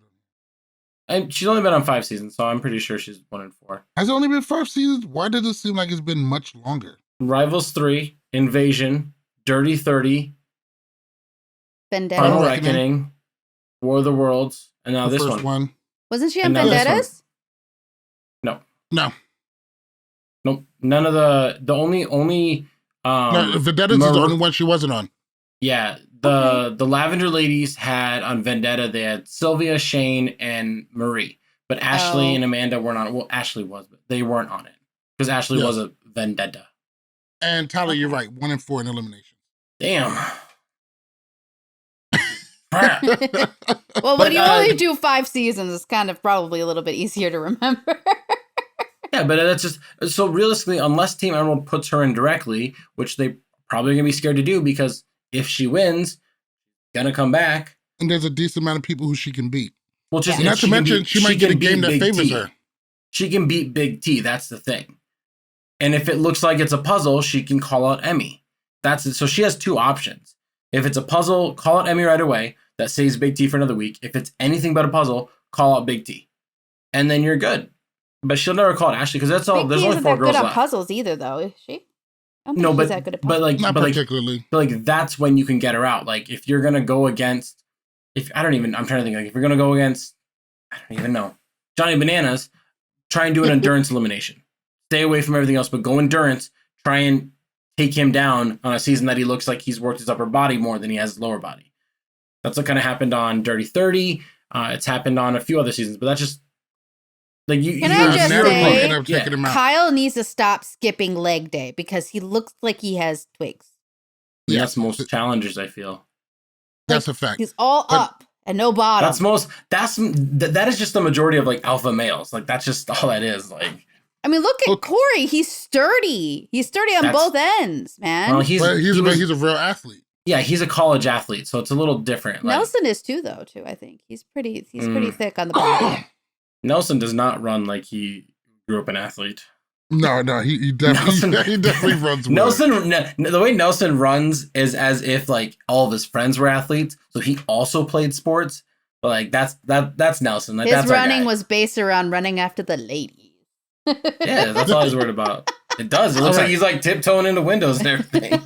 And she's only been on 5 seasons, so I'm pretty sure she's 1-4. Has it only been 5 seasons? Why does it seem like it's been much longer? Rivals 3, Invasion, Dirty 30, Vendetta, Final Reckoning, War of the Worlds, and now this one. Wasn't she on Vendettas? No. Nope. None of the only Vendettas is the only one she wasn't on. Yeah. The Lavender Ladies had on Vendetta, they had Sylvia, Shane, and Marie. But Ashley and Amanda weren't on it. Well, Ashley was, but they weren't on it. Because Ashley was a Vendetta. And Tyler, you're right. 1-4 in elimination. Damn. Well, when you only do 5 seasons, it's kind of probably a little bit easier to remember. Yeah, but that's just, so realistically, unless Team Emerald puts her in directly, which they probably going to be scared to do, because if she wins, she's going to come back. And there's a decent amount of people who she can beat. Well, just not to mention, she might get a game that favors her. She can beat Big T. That's the thing. And if it looks like it's a puzzle, she can call out Emmy. That's it. So she has 2 options. If it's a puzzle, call out Emmy right away. That saves Big T for another week. If it's anything but a puzzle, call out Big T. And then you're good. But she'll never call it Ashley, because that's all. Big there's T only 4 girls left. Isn't that good at puzzles either, though, is she? I don't think she's that good at Not puzzles. but particularly. But that's when you can get her out. Like, if you're gonna go against, I'm trying to think. Like, if you're gonna go against, I don't even know, Johnny Bananas, try and do an endurance elimination. Stay away from everything else, but go endurance. Try and take him down on a season that he looks like he's worked his upper body more than he has his lower body. That's what kind of happened on Dirty 30. It's happened on a few other seasons, but that's just like you. Can I just say, Kyle needs to stop skipping leg day because he looks like he has twigs. Yeah, that's most challengers, I feel. That's a fact. He's all up and no bottom. That is just the majority of like alpha males. Like, that's just all that is. Like, I mean, look at Corey. He's sturdy. He's sturdy on both ends, man. Well, he's a real athlete. Yeah, he's a college athlete, so it's a little different. Nelson is too, though. Too, I think he's pretty thick on the body. Nelson does not run like he grew up an athlete. No, he definitely runs. Nelson, the way Nelson runs is as if like all of his friends were athletes, so he also played sports. But like that's Nelson. Like, his that's running was based around running after the ladies. Yeah, that's all he's worried about. It does. It looks like he's like tiptoeing into windows and everything.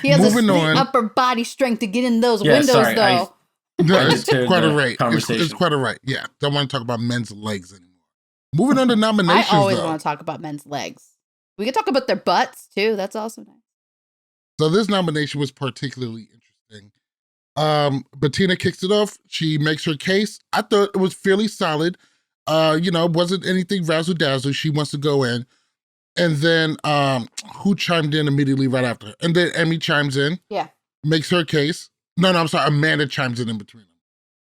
He has upper body strength to get in those windows, though. No, it's quite a right. It's quite a right. Yeah, don't want to talk about men's legs anymore. Moving on to nominations. I always want to talk about men's legs. We can talk about their butts too. That's also nice. So this nomination was particularly interesting. Bettina kicks it off. She makes her case. I thought it was fairly solid. Wasn't anything razzle dazzle. She wants to go in. And then who chimed in immediately right after her? And then Emmy chimes in. Yeah. Makes her case. No, I'm sorry. Amanda chimes in between them.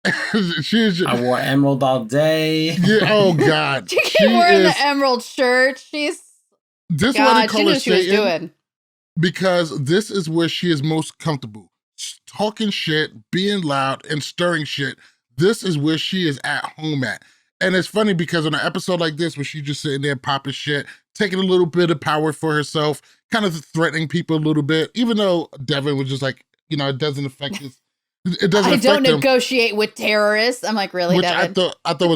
I wore emerald all day. Yeah. Oh God. She keep wearing the emerald shirt. This is why they call her Satan, because this is where she is most comfortable. Talking shit, being loud, and stirring shit. This is where she is at home at. And it's funny because on an episode like this, where she's just sitting there popping shit, taking a little bit of power for herself, kind of threatening people a little bit, even though Devin was just like, it doesn't affect his. It doesn't. I don't negotiate with terrorists. I'm like, really? Which Devin? I thought that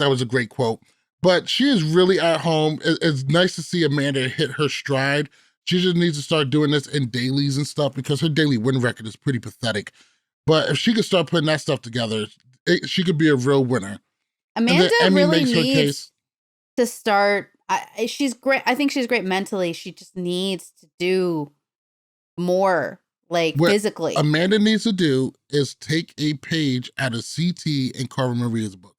was a great quote. But she is really at home. It's nice to see Amanda hit her stride. She just needs to start doing this in dailies and stuff because her daily win record is pretty pathetic. But if she could start putting that stuff together, she could be a real winner. Amanda really needs to start. She's great. I think she's great mentally. She just needs to do more, physically. Amanda needs to do is take a page out of CT and Carmen Maria's book,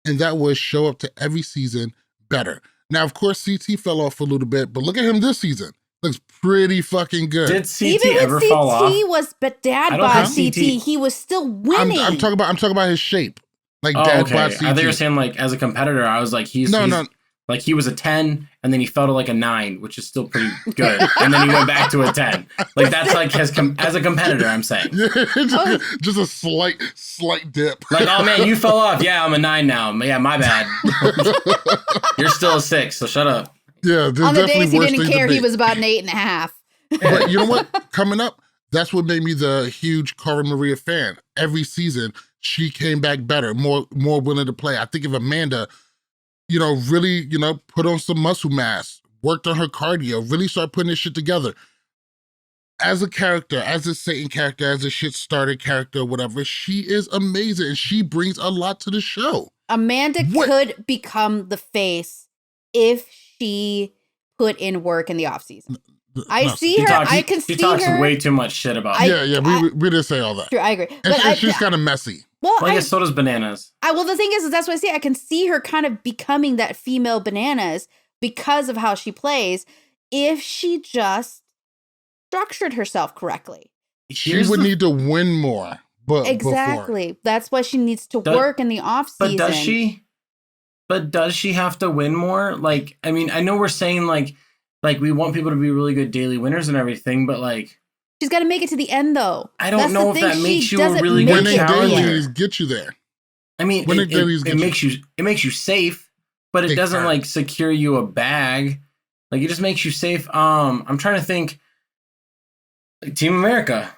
and that was show up to every season better. Now, of course, CT fell off a little bit, but look at him this season. Looks pretty fucking good. Did CT ever fall off? CT was dad bod CT. He was still winning. I'm talking about his shape. Like dad bod CT. I thought you were saying like as a competitor. I was like he's like he was a 10 and then he fell to like a 9, which is still pretty good. And then he went back to a 10. Like that's like as a competitor, I'm saying. Yeah, just a slight dip. Like, oh man, you fell off. Yeah, I'm a 9 now. Yeah, my bad. You're still a 6, so shut up. Yeah, on the days he didn't care, he was about an 8.5. But you know what? Coming up, that's what made me the huge Carmen Maria fan. Every season, she came back better, more willing to play. I think if Amanda, really, put on some muscle mass, worked on her cardio, really start putting this shit together. As a character, as a Satan character, as a shit starter character, whatever, she is amazing. And she brings a lot to the show. Amanda could become the face if she put in work in the offseason. I see her. I can see her. She talks way too much shit about it. Yeah, we didn't say all that. True, I agree. And she's kind of messy. Well, I guess so does Bananas. The thing is that's what I see. I can see her kind of becoming that female Bananas because of how she plays if she just structured herself correctly. She would need to win more. Exactly. Before. That's why she needs to work in the off season. But does she have to win more? Like, I mean, I know we're saying like we want people to be really good daily winners and everything, but like she's got to make it to the end though. I don't know if that makes you a really good challenger. Dailies get you there. I mean, it makes you safe, but it doesn't like secure you a bag. Like it just makes you safe. I'm trying to think. Like, Team America,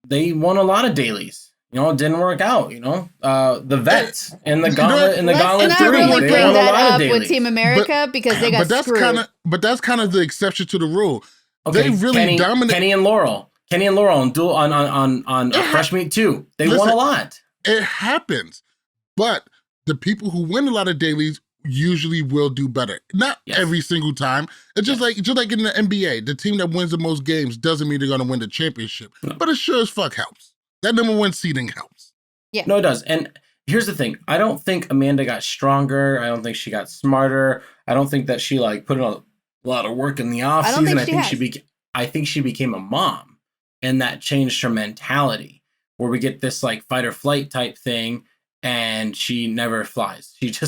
they won a lot of dailies. It didn't work out. The vets in the gauntlet Gauntlet 3. Really bring that up with Team America because they got screwed. But that's kind of the exception to the rule. Okay, they really dominated. Kenny and Laurel on dual on Fresh Meat 2. They won a lot. It happens, but the people who win a lot of dailies usually will do better. Not every single time. It's just like in the NBA, the team that wins the most games doesn't mean they're going to win the championship, but it sure as fuck helps. That number 1 seeding helps. Yeah. No, it does. And here's the thing. I don't think Amanda got stronger. I don't think she got smarter. I don't think that she put in a lot of work in the off season. I think she became a mom, and that changed her mentality. Where we get this fight or flight type thing, and she never flies. It's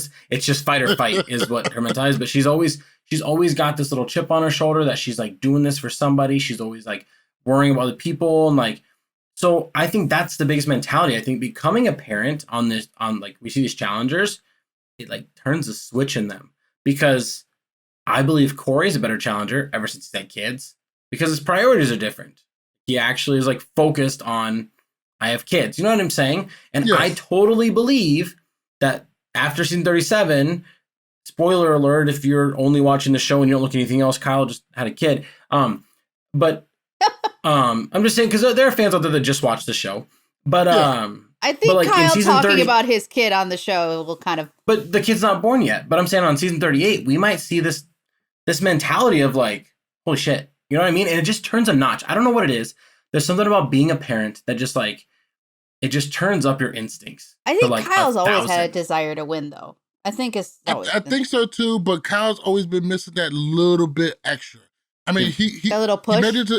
just fight or fight is what her mentality is. But she's always got this little chip on her shoulder that she's doing this for somebody. She's always worrying about the people and like. So I think that's the biggest mentality. I think becoming a parent on like we see these challengers, it like turns a switch in them because I believe Corey's a better challenger ever since he's had kids because his priorities are different. He actually is like focused on, I have kids. You know what I'm saying? And Yes. I totally believe that after season 37, spoiler alert, if you're only watching the show and you don't look at anything else, Kyle just had a kid. But I'm just saying, because there are fans out there that just watch the show. But I think like Kyle talking 30, about his kid on the show will kind of. But the kid's not born yet. But I'm saying on season 38, we might see this mentality of like, holy shit. You know what I mean? And it just turns a notch. I don't know what it is. There's something about being a parent that just like, it just turns up your instincts. I think like Kyle's always had a desire to win, though. I think it's. I think so too, but Kyle's always been missing that little bit extra. I mean, he a little push.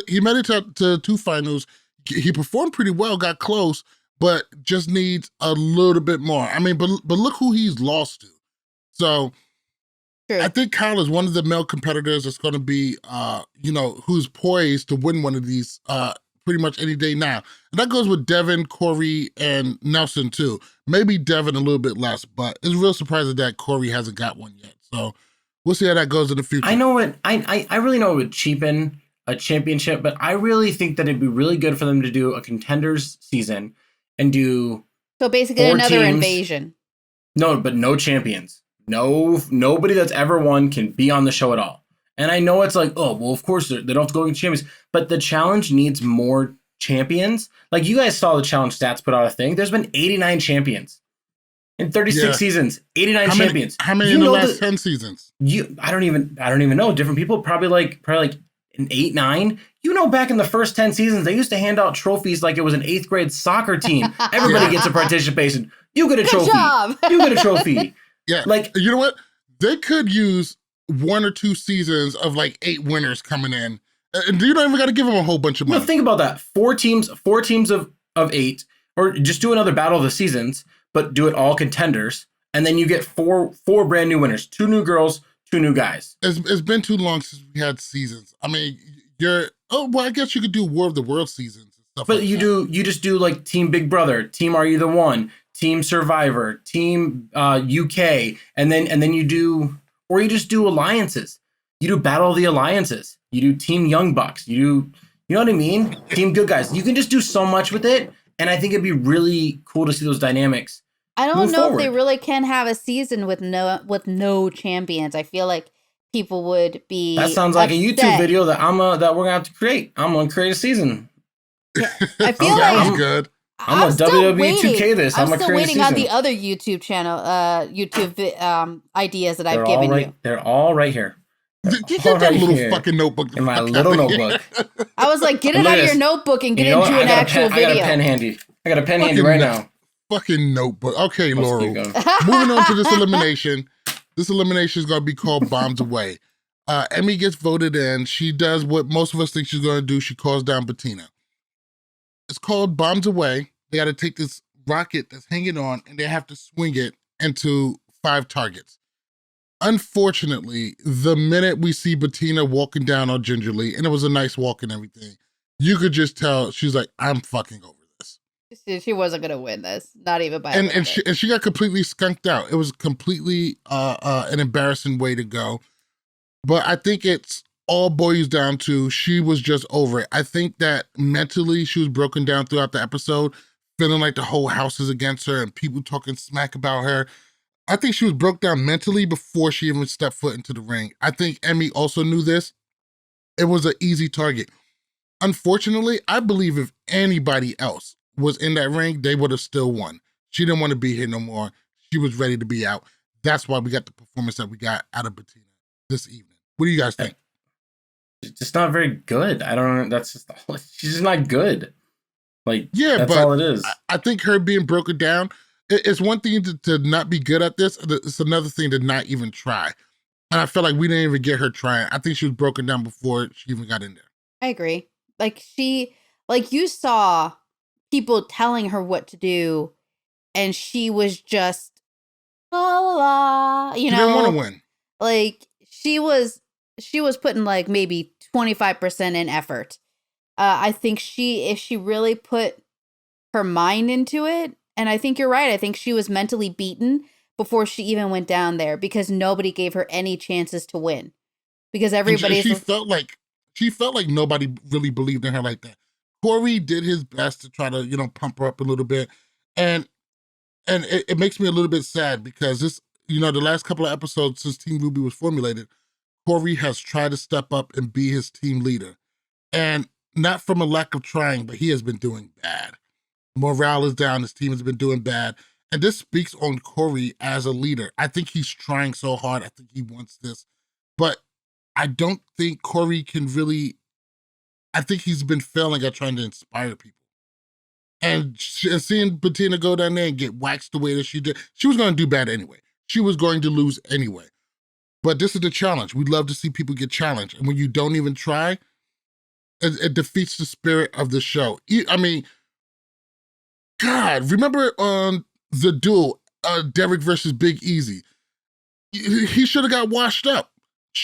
He made it to 2 finals. He performed pretty well, got close, but just needs a little bit more. I mean, but look who he's lost to. So True. I think Kyle is one of the male competitors that's going to be, who's poised to win one of these pretty much any day now. And that goes with Devin, Corey, and Nelson too. Maybe Devin a little bit less, but it's real surprising that Corey hasn't got one yet. So we'll see how that goes in the future. I know it. I really know it would cheapen a championship, but I really think that it'd be really good for them to do a contenders season and do. So basically, another invasion. No, but no champions. Nobody that's ever won can be on the show at all. And I know it's like, oh, well, of course they don't have to go against champions, but the challenge needs more champions. Like you guys saw the challenge stats put out a thing. There's been 89 champions in 36 seasons. 89 champions. How many in the last 10 seasons? I don't even know. Different people, probably like an 8, 9. You know, back in the first 10 seasons, they used to hand out trophies like it was an 8th grade soccer team. Everybody gets a participation. You get a trophy. Good job. You get a trophy. Yeah. Like, you know what? They could use 1 or 2 seasons of like 8 winners coming in. And you don't even got to give them a whole bunch of money. No, think about that. 4 teams of 8, or just do another battle of the seasons, but do it all contenders. And then you get four brand new winners, 2 new girls, 2 new guys. It's been too long since we had seasons. I mean, I guess you could do War of the World seasons and stuff. But you just do like Team Big Brother, Team Are You the One, Team Survivor, Team UK, and then you do, or you just do alliances. You do Battle of the Alliances. You do Team Young Bucks. You know what I mean? Team Good Guys. You can just do so much with it, and I think it'd be really cool to see those dynamics. I don't know if they really can have a season with no champions. I feel like people would be. That sounds like a YouTube video that that we're gonna have to create. I'm gonna create a season. Yeah, I feel that was good. I'm gonna WWE 2K this. I'm gonna still create waiting a on season. the other YouTube channel, ideas that I've given you. They're all right here. Get that little fucking notebook. In my little notebook. I was like, get it out of your notebook and get into an actual video. I got a pen handy. I got a pen handy right now. Fucking notebook. Okay, Laurel. Moving on to this elimination. This elimination is going to be called Bombs Away. Emmy gets voted in. She does what most of us think she's going to do. She calls down Bettina. It's called Bombs Away. They got to take this rocket that's hanging on and they have to swing it into 5 targets. Unfortunately, the minute we see Bettina walking down on Gingerly, and it was a nice walk and everything, you could just tell she's like, I'm fucking over this. She wasn't going to win this, not even by and she got completely skunked out. It was completely an embarrassing way to go. But I think it's all boils down to she was just over it. I think that mentally she was broken down throughout the episode, feeling like the whole house is against her and people talking smack about her. I think she was broke down mentally before she even stepped foot into the ring. I think Emmy also knew this. It was an easy target. Unfortunately, I believe if anybody else was in that ring, they would have still won. She didn't want to be here no more. She was ready to be out. That's why we got the performance that we got out of Bettina this evening. What do you guys think? She's just not very good. I don't know. That's just she's just not good. Like, yeah, that's but all it is. I think her being broken down, it's one thing to not be good at this. It's another thing to not even try. And I feel like we didn't even get her trying. I think she was broken down before she even got in there. I agree. Like you saw people telling her what to do, and she was just la la la. You know, she didn't want to win. Like she was putting like maybe 25% in effort. I think if she really put her mind into it, and I think you're right. I think she was mentally beaten before she even went down there because nobody gave her any chances to win. Because everybody, she felt like nobody really believed in her like that. Corey did his best to try to, pump her up a little bit, and it makes me a little bit sad because this, the last couple of episodes since Team Ruby was formulated, Corey has tried to step up and be his team leader, and not from a lack of trying, but he has been doing bad. Morale is down. His team has been doing bad, and this speaks on Corey as a leader. I think he's trying so hard. I think he wants this, but I don't think Corey can really. I think he's been failing at trying to inspire people. And seeing Bettina go down there and get waxed the way that she did, she was going to do bad anyway. She was going to lose anyway. But this is the challenge. We love to see people get challenged. And when you don't even try, it defeats the spirit of the show. I mean, God, remember on the duel, Derek versus Big Easy? He should have got washed up.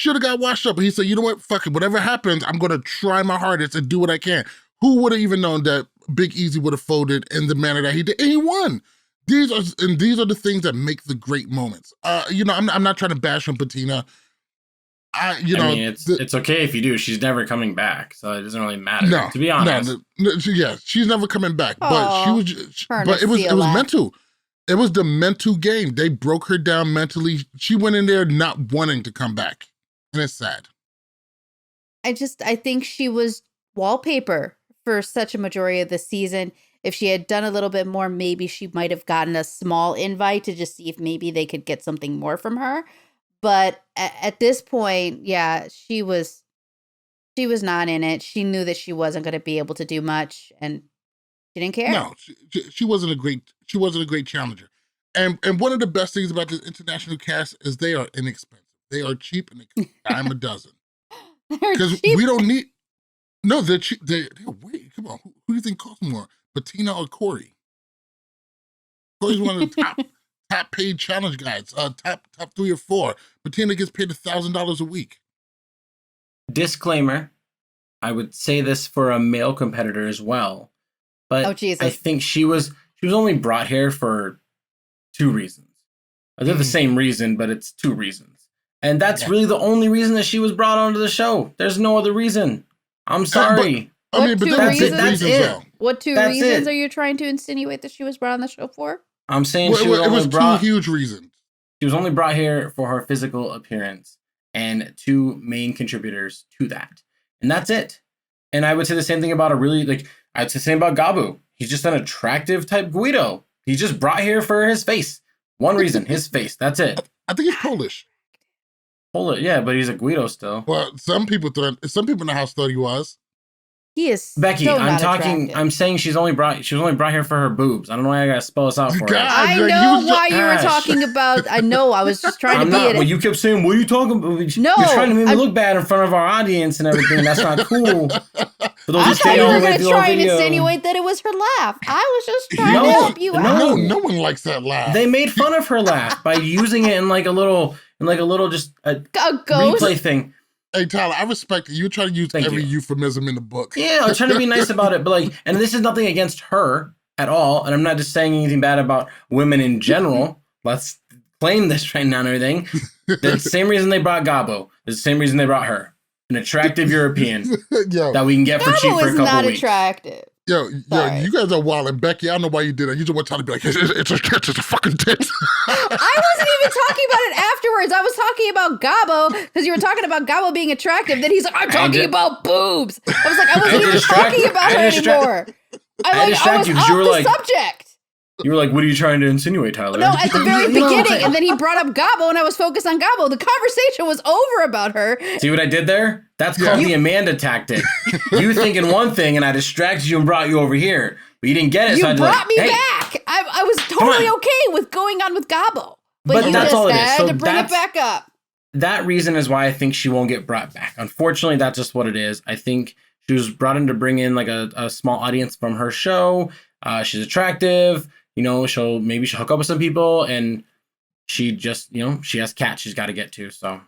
But he said, you know what, fuck it, whatever happens, I'm gonna try my hardest and do what I can. Who would have even known that Big Easy would have folded in the manner that he did? And he won. These are the things that make the great moments. I'm not trying to bash on Bettina. I mean, it's okay if you do. She's never coming back, so it doesn't really matter. No, to be honest. Yeah, she's never coming back. But it was mental. It was the mental game. They broke her down mentally. She went in there not wanting to come back. And it's sad. I think she was wallpaper for such a majority of the season. If she had done a little bit more, maybe she might have gotten a small invite to just see if maybe they could get something more from her. But at this point, yeah, she was not in it. She knew that she wasn't going to be able to do much, and she didn't care. No, she wasn't a great challenger. And one of the best things about this international cast is they are inexpensive. They are cheap and they cost a dime a dozen. Because we don't need. No, they're cheap. Wait, come on. Who do you think costs more, Bettina or Corey? Corey's one of the top paid challenge guys. Top 3 or 4. Bettina gets paid $1,000 a week. Disclaimer: I would say this for a male competitor as well, but I think she was only brought here for 2 reasons. They're the same reason, but it's 2 reasons. And that's really the only reason that she was brought onto the show. There's no other reason. I'm sorry. What 2 reasons? What 2 reasons are you trying to insinuate that she was brought on the show for? I'm saying it was 2 huge reasons. She was only brought here for her physical appearance and 2 main contributors to that. And that's it. And I would say the same thing about I'd say the same about Gabu. He's just an attractive type Guido. He's just brought here for his face. One reason, his face. That's it. I think he's Polish. Yeah, but he's a Guido still. Well, some people in the house thought he was. He is Becky. so I'm talking. Attractive. I'm saying she was only brought here for her boobs. I don't know why I gotta spell this out for her. I know why you were talking about. I know. I was just trying to be it. Well, you kept saying, "What are you talking about?" No, you're trying to make me look bad in front of our audience and everything. That's not cool. I thought you were going to try and insinuate that it was her laugh. I was just trying to help you out. No one likes that laugh. They made fun of her laugh by using it in a little just a ghost replay thing. Hey, Tyler, I respect it. You try to use every euphemism in the book. Yeah, I'm trying to be nice about it, but and this is nothing against her at all, and I'm not just saying anything bad about women in general. Let's claim this right now and everything. The same reason they brought Gabo. It's the same reason they brought her. An attractive European that we can get for cheap for a couple weeks. Gabo is not attractive. Yo, you guys are wild. And Becky, I don't know why you did that. You just want to be like, it's a fucking tit. I wasn't even talking about it afterwards. I was talking about Gabo because you were talking about Gabo being attractive. Then he's like, I'm talking about boobs. I was like, I wasn't even talking about her anymore. I was off the subject. You were like, what are you trying to insinuate, Tyler? No, at the very beginning. And then he brought up Gabo and I was focused on Gabo. The conversation was over about her. See what I did there? That's called the Amanda tactic. You thinking one thing and I distracted you and brought you over here. But you didn't get it. You brought me back. I was totally okay with going on with Gabo. But you that's just all it is. had to bring it back up. That reason is why I think she won't get brought back. Unfortunately, that's just what it is. I think she was brought in to bring in a small audience from her show. She's attractive. She'll hook up with some people, and she just, she has cats she's got to get to. So,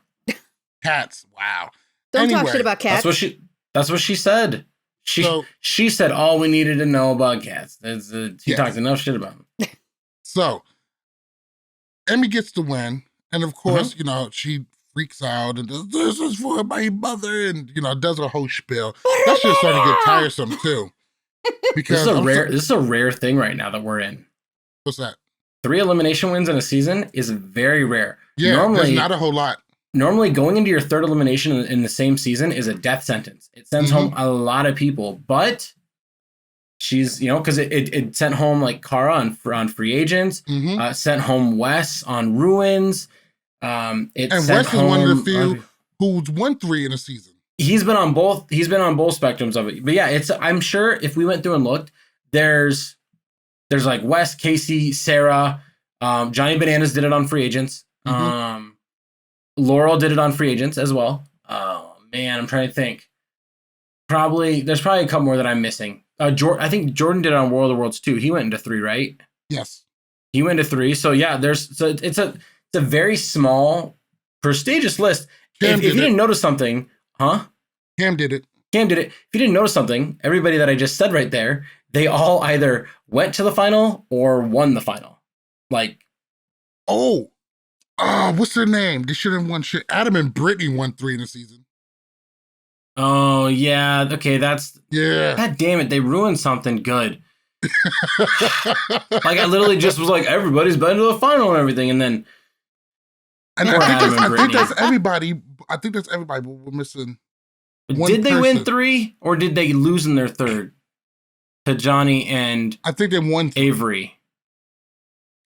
cats, wow. Don't talk shit about cats. That's what she said. She said all we needed to know about cats. She talked enough shit about them. So Emmy gets the win, and of course, she freaks out and does, this is for my mother, and does a whole spiel. That shit's starting to get tiresome too. Because this is a rare thing right now that we're in. What's that? 3 elimination wins in a season is very rare. Yeah, normally, there's not a whole lot. Normally, going into your 3rd elimination in the same season is a death sentence. It sends home a lot of people, but she's, because it sent home like Cara on free agents, sent home Wes on ruins. And Wes is one of the few who's won 3 in a season. He's been on both spectrums of it. But yeah, I'm sure if we went through and looked, there's like Wes, Casey, Sarah, Johnny Bananas did it on free agents. Laurel did it on free agents as well. Oh man, I'm trying to think. There's probably a couple more that I'm missing. I think Jordan did it on World of Worlds too. He went into 3, right? Yes. He went into 3. So yeah, it's a very small, prestigious list. If you didn't notice something, huh? Cam did it. If you didn't notice something, everybody that I just said right there, they all either went to the final or won the final. Like, what's their name? They should have won shit. Adam and Brittany won 3 in the season. Oh yeah, okay, God damn it, they ruined something good. Like I literally just was like, everybody's been to the final and everything, and then. And I think that's everybody. I think that's everybody. But we're missing. Did they win 3 or did they lose in their 3rd to Johnny and I think they won 3. Avery?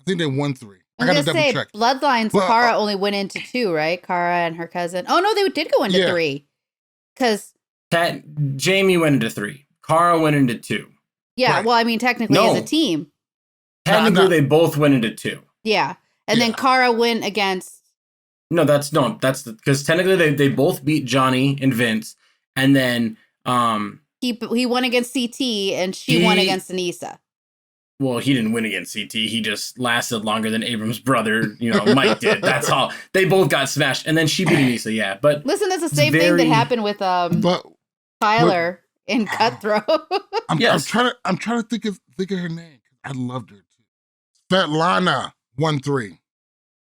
I think they won 3. I gotta say, Bloodlines, Cara only went into 2, right? Cara and her cousin. Oh no, they did go into 3. Because Jamie went into 3. Cara went into 2. Yeah, well, I mean, technically as a team. Technically, they both went into 2. Yeah, and then Cara went against. No, that's because technically they both beat Johnny and Vince, and then he won against CT and she won against Anissa. Well, he didn't win against CT. He just lasted longer than Abram's brother, Mike did. That's all. They both got smashed, and then she beat Anissa. Yeah, but listen, that's the same thing that happened with Tyler in Cutthroat. I'm trying to think of her name. I loved her too. Svetlana won 3.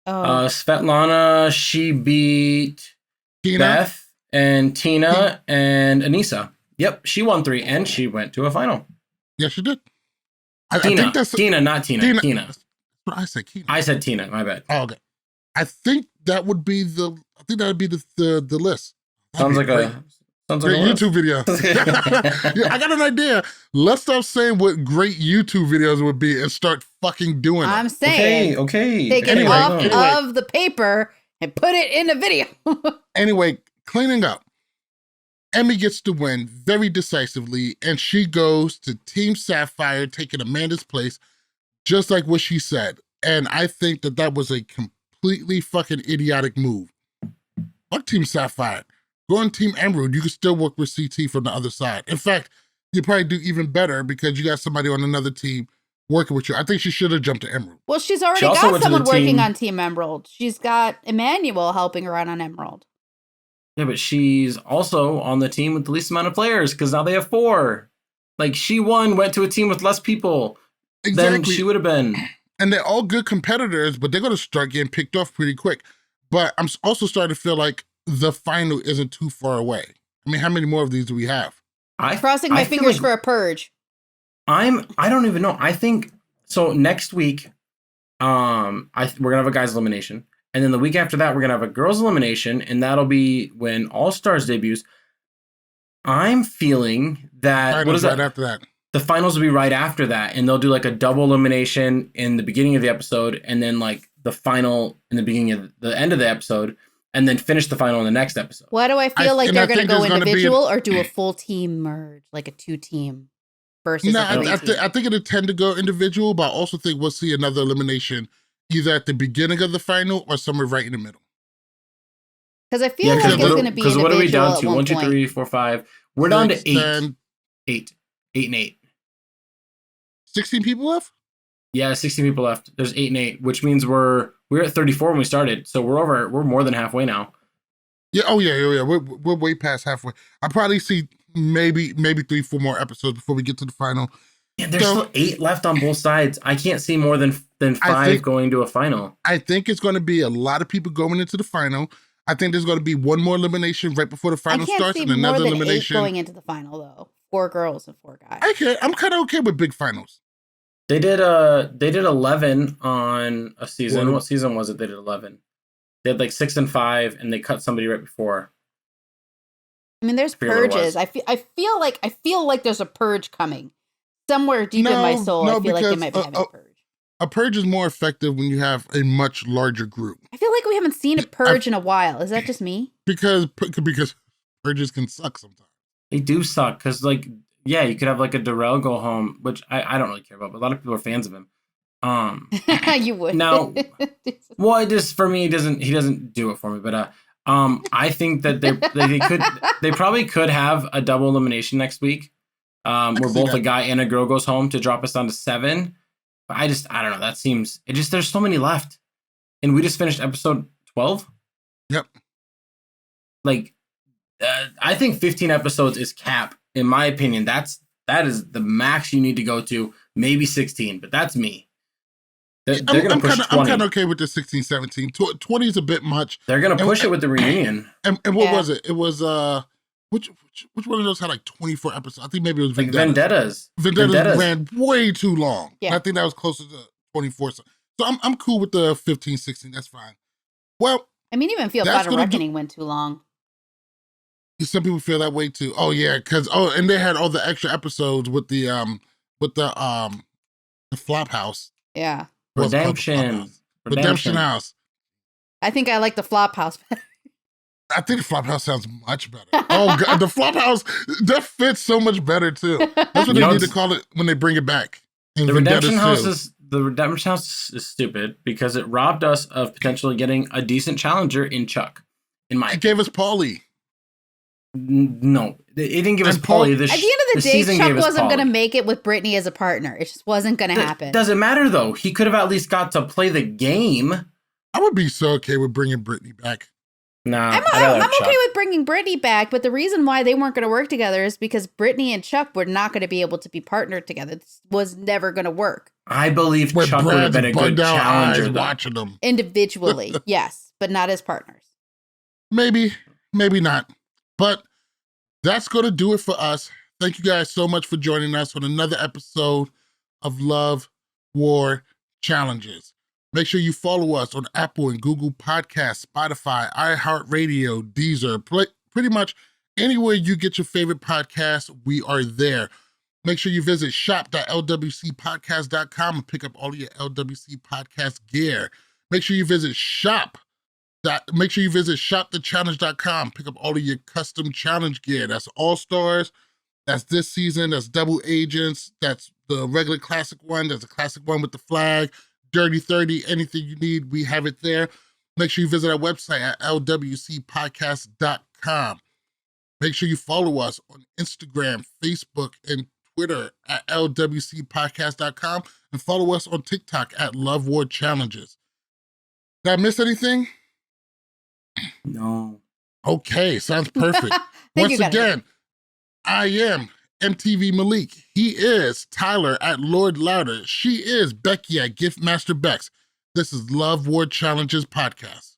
Svetlana, she beat Tina? Beth and Tina and Anissa. Yep, she won 3 and she went to a final. Yeah, she did. Tina, not Tina. Tina. I said Tina. I said Tina. My bad. Oh, okay. I think that would be the list. Sounds like a YouTube video. Yeah, I got an idea. Let's stop saying what great YouTube videos would be and start fucking doing it. I'm saying, okay. Take it off of the paper and put it in a video. Anyway, cleaning up. Emmy gets the win very decisively, and she goes to Team Sapphire, taking Amanda's place, just like what she said. And I think that was a completely fucking idiotic move. Fuck Team Sapphire. Go on Team Emerald. You can still work with CT from the other side. In fact, you probably do even better because you got somebody on another team working with you. I think she should have jumped to Emerald. Well, she's already got someone working on Team Emerald. She's got Emmanuel helping her out on Emerald. Yeah, but she's also on the team with the least amount of players because now they have 4. Like, she went to a team with less people than she would have been. And they're all good competitors, but they're going to start getting picked off pretty quick. But I'm also starting to feel like the final isn't too far away. I mean, how many more of these do we have? I'm crossing my fingers for a purge. I don't even know. I think, so next week, we're going to have a guys elimination. And then the week after that, we're going to have a girls' elimination, and that'll be when All-Stars debuts. I'm feeling that... Finals right after that. The finals will be right after that, and they'll do like a double elimination in the beginning of the episode, and then like the final in the beginning of the end of the episode, and then finish the final in the next episode. Why do I feel like they're going to go individual or do a full team merge, like a 2-team versus a 3-team? I think it'll tend to go individual, but I also think we'll see another elimination either at the beginning of the final or somewhere right in the middle. Because I feel like it's going to be individual. Because what are we down to? 1, 2, 3, 4, 5. We're down to 8. 8 and 8. 16 people left? Yeah, 16 people left. There's 8 and 8, which means we're at 34 when we started. So we're more than halfway now. Yeah, yeah. We're way past halfway. I probably see maybe 3-4 more episodes before we get to the final. Yeah, there's still 8 left on both sides. I can't see more than 5 going to a final. I think it's going to be a lot of people going into the final. I think there's going to be one more elimination right before the final starts, and another more than elimination 8 going into the final though. 4 girls and 4 guys. I'm kind of okay with big finals. They did 11 on a season. What season was it? They did 11. They had like 6 and 5, and they cut somebody right before. I mean, there's purges. I feel like there's a purge coming somewhere deep in my soul. I feel like they might be having a purge. A purge is more effective when you have a much larger group. I feel like we haven't seen a purge in a while. Is that just me? Because purges can suck sometimes. They do suck because, like, yeah, you could have like a Darrell go home, which I don't really care about, but a lot of people are fans of him. You would now. Well, it just for me, he doesn't do it for me, but I think that they probably could have a double elimination next week, where both a guy and a girl goes home to drop us down to 7. But I don't know. That seems there's so many left, and we just finished episode 12. Yep. Like, I think 15 episodes is cap. In my opinion, that is the max you need to go to. Maybe 16, but that's me. They're going to push 20. I'm kind of okay with the 16, 17. 20 is a bit much. They're going to push it with the reunion. And what was it? It was which one of those had like 24 episodes? I think maybe it was Vendettas. Vendettas ran way too long. Yeah. I think that was closer to 24. So I'm cool with the 15, 16. That's fine. Well, I mean, even Feel Bad Reckoning went too long. Some people feel that way too. Oh yeah, and they had all the extra episodes with the Flop House. Yeah. Redemption House. I think I like the Flop House better. I think the Flop House sounds much better. Oh god, the Flop House, that fits so much better too. That's what they need to call it when they bring it back. The Redemption House is stupid because it robbed us of potentially getting a decent challenger in Chuck. It gave us Paulie. No, it didn't give us Paulie. At the end of the day, Chuck wasn't going to make it with Brittany as a partner. It just wasn't going to happen. Doesn't matter though. He could have at least got to play the game. I would be so okay with bringing Brittany back. Nah, I'm okay with bringing Brittany back, but the reason why they weren't going to work together is because Brittany and Chuck were not going to be able to be partnered together. This was never going to work. I believe Chuck would have been a good challenger watching them individually, yes, but not as partners. Maybe not. But that's going to do it for us. Thank you guys so much for joining us on another episode of Love, War, Challenges. Make sure you follow us on Apple and Google Podcasts, Spotify, iHeartRadio, Deezer, pretty much anywhere you get your favorite podcasts, we are there. Make sure you visit shop.lwcpodcast.com and pick up all of your LWC podcast gear. Make sure you visit shopthechallenge.com. Pick up all of your custom challenge gear. That's All-Stars. That's this season. That's Double Agents. That's the regular classic one. That's the classic one with the flag. Dirty 30, anything you need, we have it there. Make sure you visit our website at lwcpodcast.com. Make sure you follow us on Instagram, Facebook, and Twitter at lwcpodcast.com, and follow us on TikTok at Love War Challenges. Did I miss anything? No. Okay, sounds perfect. Once again, I am MTV Malik. He is Tyler at Lord Louder. She is Becky at Giftmaster Bex. This is Love War Challenges Podcast.